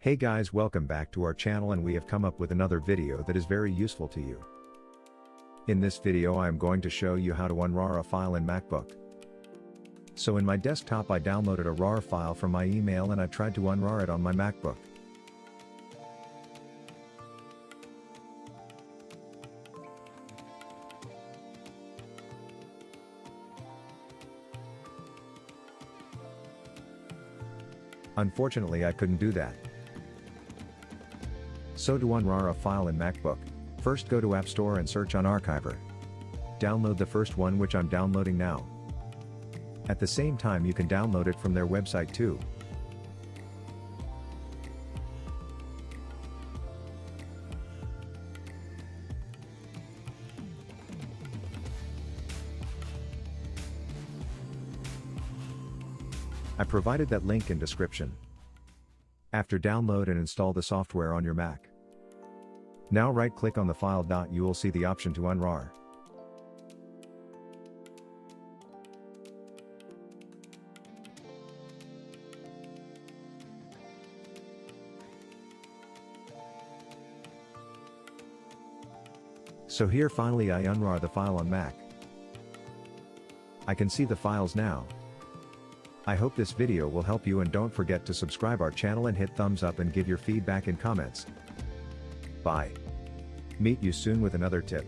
Hey guys, welcome back to our channel, and we have come up with another video that is very useful to you. In this video I am going to show you how to unrar a file in Macbook. So in my desktop I downloaded a RAR file from my email and I tried to unrar it on my Macbook. Unfortunately I couldn't do that. So to unrar a file in Macbook, first go to App Store and search Unarchiver. Download the first one, which I'm downloading now. At the same time you can download it from their website too. I provided that link in description. After download and install the software on your Mac. Now right click on the file. You will see the option to unrar. So here finally I unrar the file on Mac. I can see the files now. I hope this video will help you, and don't forget to subscribe our channel and hit thumbs up and give your feedback in comments. Bye. Meet you soon with another tip.